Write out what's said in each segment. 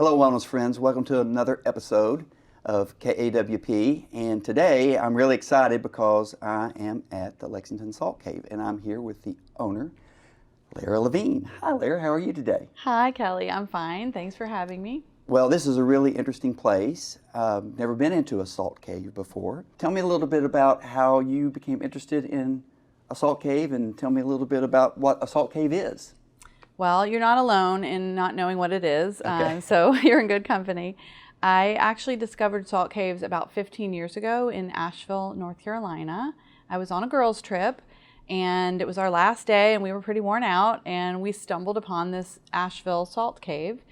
Hello, wellness friends. Welcome to another episode of KAWP. And today I'm really excited because I am at the Lexington Salt Cave and I'm here with the owner, Lara Levine. Hi, Lara. How are you today? Hi, Kelly. I'm fine. Thanks for having me. Well, this is a really interesting place. Never been into a salt cave before. Tell me a little bit about how you became interested in a salt cave and tell me a little bit about what a salt cave is. Well, you're not alone in not knowing what it is, Okay. so you're in good company. I actually discovered salt caves about 15 years ago in Asheville, North Carolina. I was on a girls' trip, and it was our last day, and we were pretty worn out, and we stumbled upon this Asheville salt cave,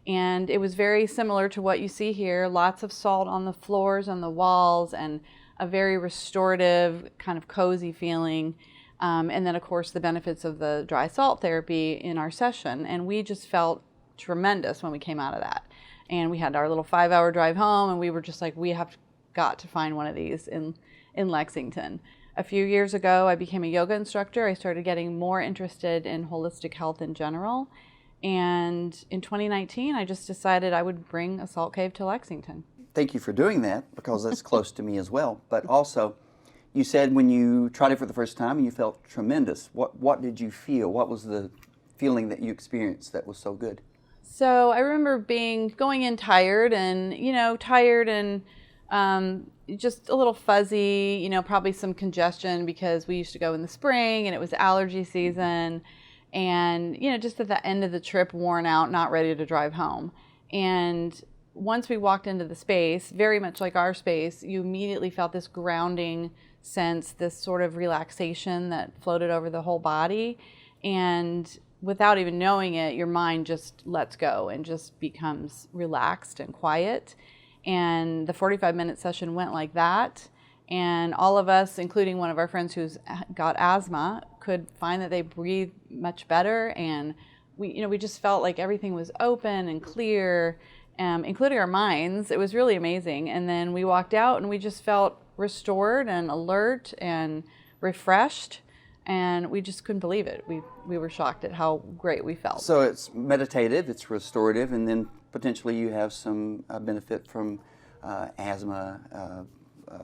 and it was very similar to what you see here, lots of salt on the floors, on the walls, and a very restorative, kind of cozy feeling. And then, of course, the benefits of the dry salt therapy in our session. And we just felt tremendous when we came out of that. And we had our little 5-hour drive home, and we were just like, we have got to find one of these in Lexington. A few years ago, I became a yoga instructor. I started getting more interested in holistic health in general. And in 2019, I just decided I would bring a salt cave to Lexington. Thank you for doing that because that's close to me as well. But also, you said when you tried it for the first time and you felt tremendous. What did you feel? What was the feeling that you experienced that was so good? So I remember going in tired and just a little fuzzy, probably some congestion because we used to go in the spring and it was allergy season and, just at the end of the trip, worn out, not ready to drive home. And once we walked into the space, very much like our space, you immediately felt this grounding sense, this sort of relaxation that floated over the whole body. And without even knowing it, your mind just lets go and just becomes relaxed and quiet. And the 45-minute session went like that. And all of us, including one of our friends who's got asthma, could find that they breathe much better. And we just felt like everything was open and clear, including our minds. It was really amazing. And then we walked out and we just felt restored and alert and refreshed, and we just couldn't believe it. We were shocked at how great we felt. So it's meditative, it's restorative, and then potentially you have some benefit from asthma,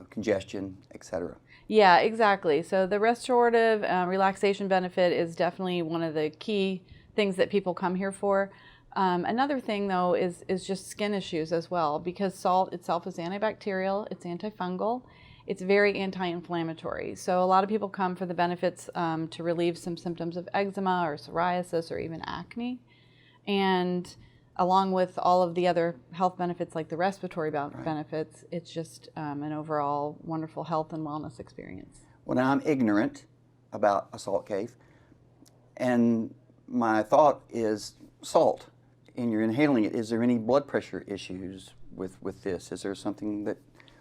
congestion, etc. Yeah, exactly. So the restorative relaxation benefit is definitely one of the key things that people come here for. Another thing, though, is just skin issues as well, because salt itself is antibacterial, it's antifungal, it's very anti-inflammatory. So a lot of people come for the benefits to relieve some symptoms of eczema or psoriasis or even acne. And along with all of the other health benefits like the respiratory benefits, it's just an overall wonderful health and wellness experience. When I'm ignorant about a salt cave, and my thought is salt, and you're inhaling it, is there any blood pressure issues with this? Is there something that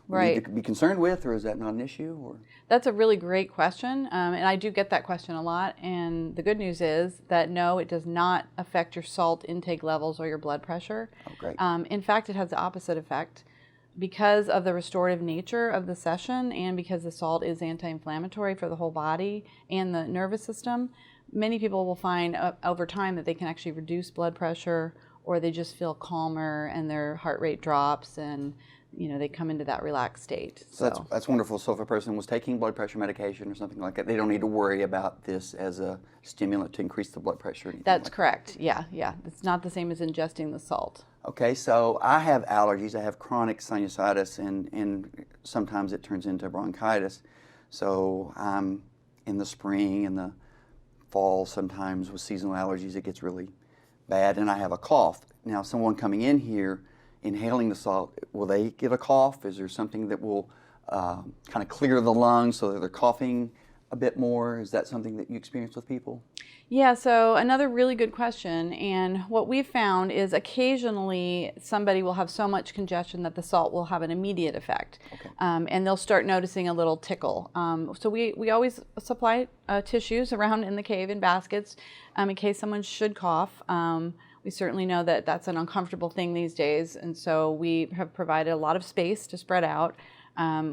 we need to be concerned with, or is that not an issue? Or? That's a really great question, and I do get that question a lot. And the good news is that no, it does not affect your salt intake levels or your blood pressure. Oh, great. In fact, it has the opposite effect. Because of the restorative nature of the session and because the salt is anti-inflammatory for the whole body and the nervous system, many people will find over time that they can actually reduce blood pressure, or they just feel calmer and their heart rate drops, and they come into that relaxed state. So that's wonderful. So if a person was taking blood pressure medication or something like that, they don't need to worry about this as a stimulant to increase the blood pressure or anything. That's like correct. Yeah. It's not the same as ingesting the salt. Okay, so I have allergies. I have chronic sinusitis, and sometimes it turns into bronchitis. So I'm in the spring and the fall, sometimes with seasonal allergies, it gets really bad, and I have a cough. Now, someone coming in here, inhaling the salt, will they get a cough? Is there something that will kind of clear the lungs so that they're coughing a bit more? Is that something that you experience with people? Yeah, so another really good question, and what we've found is occasionally somebody will have so much congestion that the salt will have an immediate effect. Okay. And they'll start noticing a little tickle. So we always supply tissues around in the cave in baskets in case someone should cough. We certainly know that that's an uncomfortable thing these days, and so we have provided a lot of space to spread out.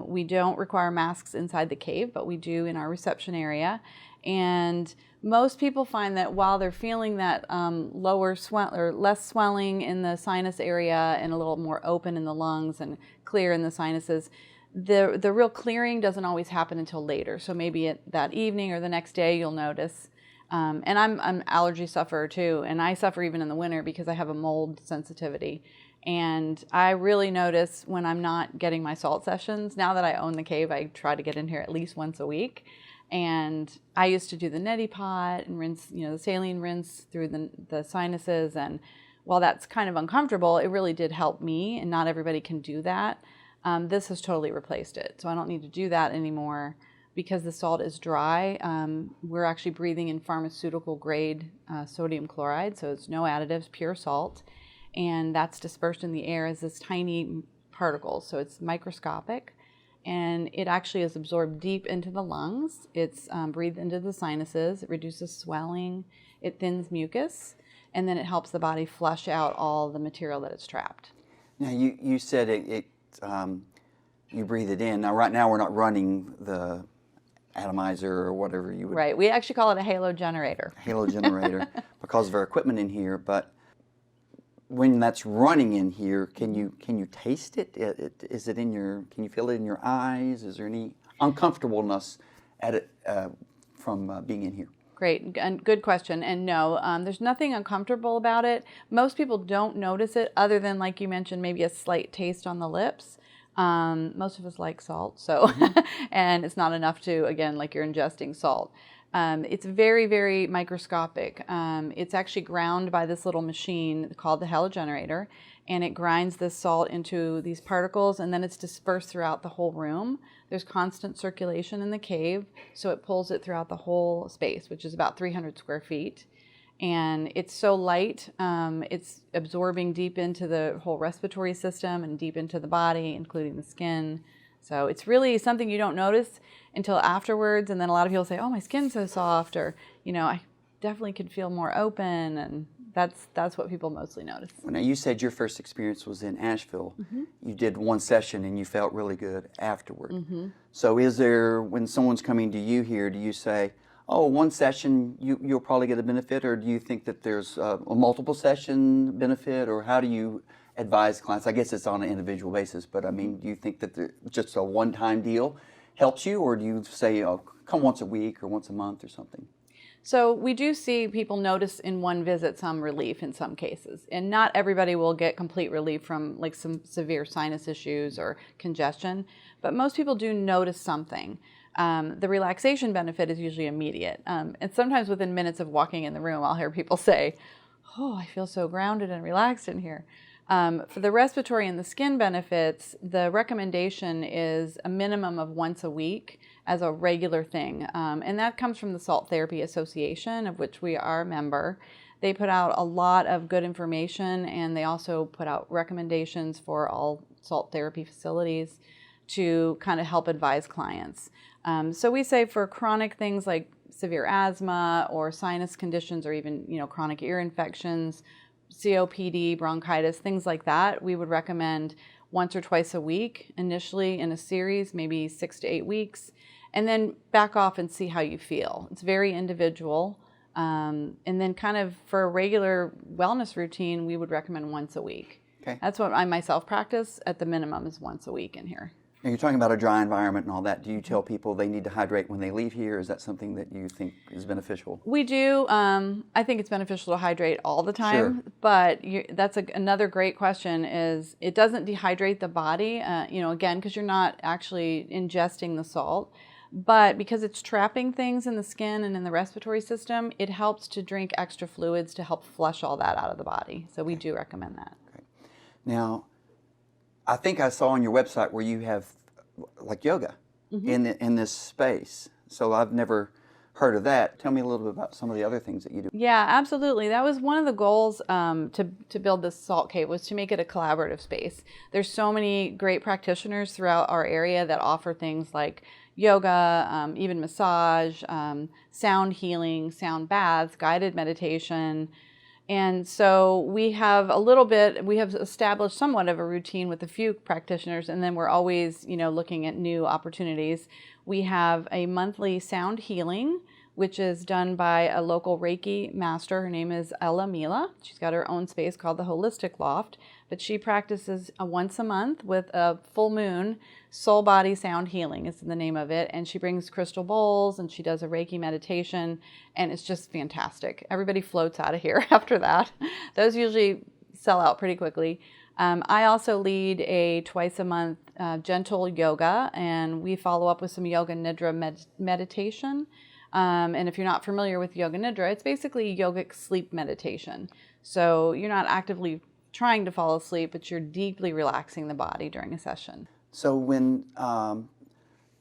We don't require masks inside the cave, but we do in our reception area. And most people find that while they're feeling that lower swell or less swelling in the sinus area and a little more open in the lungs and clear in the sinuses, the real clearing doesn't always happen until later. So maybe that evening or the next day you'll notice. And I'm an allergy sufferer too, and I suffer even in the winter because I have a mold sensitivity. And I really notice when I'm not getting my salt sessions. Now that I own the cave, I try to get in here at least once a week. And I used to do the neti pot and rinse, the saline rinse through the sinuses. And while that's kind of uncomfortable, it really did help me, and not everybody can do that. This has totally replaced it. So I don't need to do that anymore because the salt is dry. We're actually breathing in pharmaceutical grade sodium chloride, so it's no additives, pure salt. And that's dispersed in the air as this tiny particles. So it's microscopic, and it actually is absorbed deep into the lungs. It's breathed into the sinuses. It reduces swelling. It thins mucus, and then it helps the body flush out all the material that it's trapped. Now, you said you breathe it in. Now, right now, we're not running the atomizer or whatever you would. Right. We actually call it a halo generator. Halo generator because of our equipment in here. But when that's running in here, can you taste it? Is it in your? Can you feel it in your eyes? Is there any uncomfortableness at it from being in here? Great, and good question. And no, there's nothing uncomfortable about it. Most people don't notice it, other than, like you mentioned, maybe a slight taste on the lips. Most of us like salt, so and it's not enough to, again, like you're ingesting salt. It's very, very microscopic. It's actually ground by this little machine called the halogenerator, and it grinds this salt into these particles, and then it's dispersed throughout the whole room. There's constant circulation in the cave, so it pulls it throughout the whole space, which is about 300 square feet. And it's so light, it's absorbing deep into the whole respiratory system and deep into the body, including the skin. So it's really something you don't notice until afterwards. And then a lot of people say, oh, my skin's so soft, or, I definitely could feel more open. And that's what people mostly notice. Now, you said your first experience was in Asheville. Mm-hmm. You did one session and you felt really good afterward. Mm-hmm. So is there, when someone's coming to you here, do you say, oh, one session, you'll probably get a benefit, or do you think that there's a multiple session benefit, or how do you advise clients? I guess it's on an individual basis, but I mean, do you think that just a one-time deal helps you, or do you say, oh, come once a week or once a month or something? So we do see people notice in one visit some relief in some cases, and not everybody will get complete relief from like some severe sinus issues or congestion, but most people do notice something. The relaxation benefit is usually immediate. And sometimes within minutes of walking in the room, I'll hear people say, oh, I feel so grounded and relaxed in here. For the respiratory and the skin benefits, the recommendation is a minimum of once a week as a regular thing. And that comes from the Salt Therapy Association, of which we are a member. They put out a lot of good information, and they also put out recommendations for all salt therapy facilities to kind of help advise clients. So we say for chronic things like severe asthma or sinus conditions, or even chronic ear infections, COPD, bronchitis, things like that, we would recommend once or twice a week initially in a series, maybe 6 to 8 weeks, and then back off and see how you feel. It's very individual. And then kind of for a regular wellness routine, we would recommend once a week. Okay. That's what I myself practice. At the minimum is once a week in here. Now, you're talking about a dry environment and all that. Do you tell people they need to hydrate when they leave here? Is that something that you think is beneficial? We do. I think it's beneficial to hydrate all the time. Sure. But that's another great question. Is it doesn't dehydrate the body? Again, because you're not actually ingesting the salt, but because it's trapping things in the skin and in the respiratory system, it helps to drink extra fluids to help flush all that out of the body. So we do recommend that. Okay. Now, I think I saw on your website where you have like yoga in this space. So I've never heard of that. Tell me a little bit about some of the other things that you do. Yeah, absolutely. That was one of the goals to build this salt cave, was to make it a collaborative space. There's so many great practitioners throughout our area that offer things like yoga, even massage, sound healing, sound baths, guided meditation. And so we have established somewhat of a routine with a few practitioners, and then we're always, looking at new opportunities. We have a monthly sound healing, which is done by a local Reiki master. Her name is Ella Mila. She's got her own space called the Holistic Loft, but she practices once a month with a full moon. Soul Body Sound Healing is the name of it, and she brings crystal bowls and she does a Reiki meditation, and it's just fantastic. Everybody floats out of here after that. Those usually sell out pretty quickly. I also lead a twice a month gentle yoga, and we follow up with some yoga nidra meditation. And if you're not familiar with yoga nidra, it's basically yogic sleep meditation. So you're not actively trying to fall asleep, but you're deeply relaxing the body during a session. So when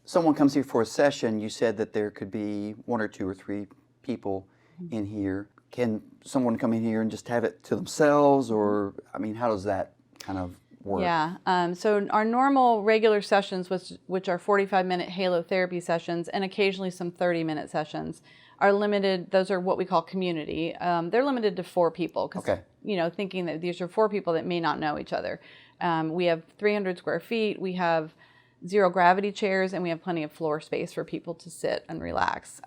someone comes here for a session, you said that there could be 1 or 2 or 3 people in here. Can someone come in here and just have it to themselves, or, I mean, how does that kind of work? Yeah, so our normal regular sessions, which are 45-minute halotherapy sessions and occasionally some 30-minute sessions, are limited. Those are what we call community. They're limited to 4 people because, Okay. Thinking that these are 4 people that may not know each other. We have 300 square feet, we have 0 gravity chairs, and we have plenty of floor space for people to sit and relax.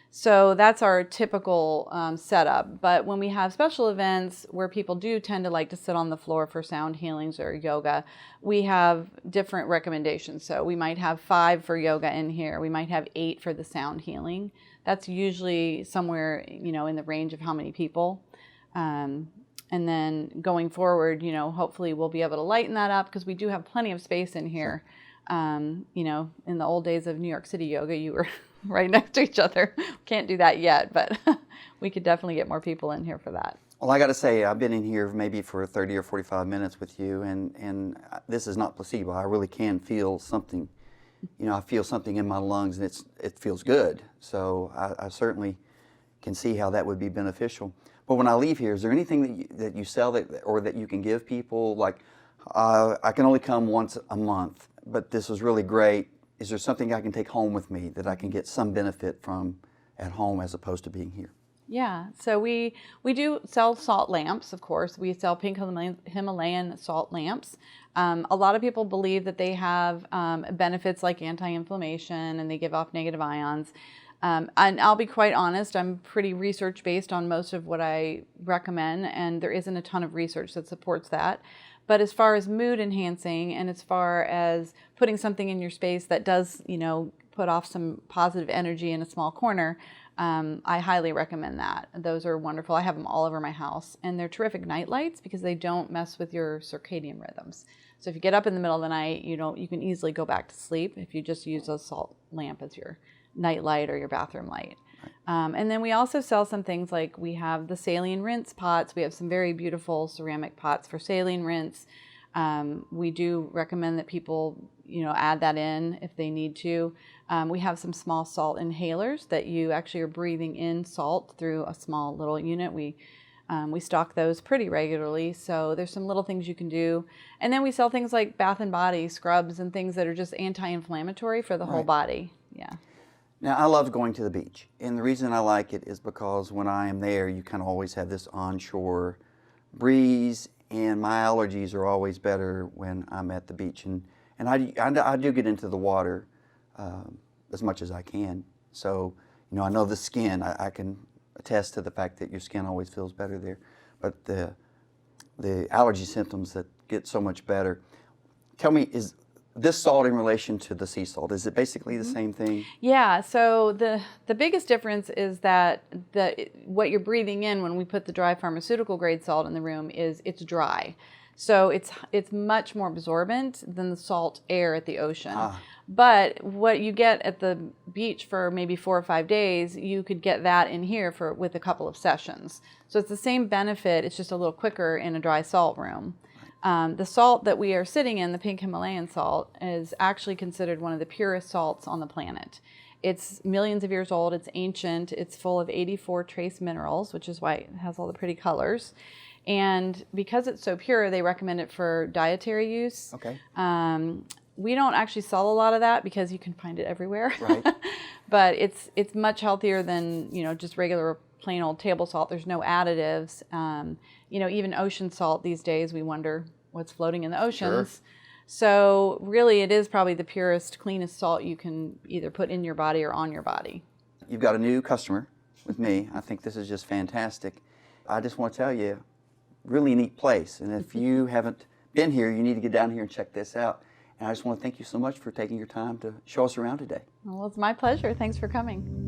So that's our typical setup. But when we have special events where people do tend to like to sit on the floor for sound healings or yoga, we have different recommendations. So we might have 5 for yoga in here. We might have 8 for the sound healing. That's usually somewhere, in the range of how many people. And then going forward, hopefully we'll be able to lighten that up because we do have plenty of space in here. Sure. In the old days of New York City yoga, you were right next to each other. Can't do that yet, but we could definitely get more people in here for that. Well, I got to say, I've been in here maybe for 30 or 45 minutes with you, and this is not placebo. I really can feel something. I feel something in my lungs, and it feels good. So I certainly can see how that would be beneficial. But when I leave here, is there anything that you sell or that you can give people? Like, I can only come once a month, but this was really great. Is there something I can take home with me that I can get some benefit from at home as opposed to being here? Yeah, so we do sell salt lamps, of course. We sell pink Himalayan salt lamps. A lot of people believe that they have benefits like anti-inflammation and they give off negative ions. And I'll be quite honest, I'm pretty research-based on most of what I recommend, and there isn't a ton of research that supports that. But as far as mood enhancing and as far as putting something in your space that does, put off some positive energy in a small corner, I highly recommend that. Those are wonderful. I have them all over my house, and they're terrific night lights because they don't mess with your circadian rhythms. So if you get up in the middle of the night, you can easily go back to sleep if you just use a salt lamp as your night light or your bathroom light. And then we also sell some things like we have the saline rinse pots. We have some very beautiful ceramic pots for saline rinse. We do recommend that people, add that in if they need to. We have some small salt inhalers that you actually are breathing in salt through a small little unit. We stock those pretty regularly, so there's some little things you can do. And then we sell things like bath and body scrubs and things that are just anti-inflammatory for the whole body. Yeah. Now, I love going to the beach, and the reason I like it is because when I am there, you kind of always have this onshore breeze, and my allergies are always better when I'm at the beach. And I do get into the water as much as I can. So, I know the skin, I can attest to the fact that your skin always feels better there. But the allergy symptoms that get so much better. Tell me, is this salt in relation to the sea salt, is it basically the same thing? Yeah, so the biggest difference is that what you're breathing in when we put the dry pharmaceutical grade salt in the room is it's dry. So it's much more absorbent than the salt air at the ocean. But what you get at the beach for maybe 4 or 5 days, you could get that in here with a couple of sessions. So it's the same benefit, it's just a little quicker in a dry salt room. The salt that we are sitting in, the pink Himalayan salt, is actually considered one of the purest salts on the planet. It's millions of years old, it's ancient, it's full of 84 trace minerals, which is why it has all the pretty colors. And because it's so pure, they recommend it for dietary use. Okay. We don't actually sell a lot of that because you can find it everywhere. Right. But it's much healthier than, just regular plain old table salt. There's no additives. Even ocean salt these days, we wonder what's floating in the oceans. Sure. So really it is probably the purest, cleanest salt you can either put in your body or on your body. you've got a new customer with me. I think this is just fantastic. I just want to tell you, really neat place. And if you haven't been here, you need to get down here and check this out. And I just want to thank you so much for taking your time to show us around today. Well, it's my pleasure. Thanks for coming.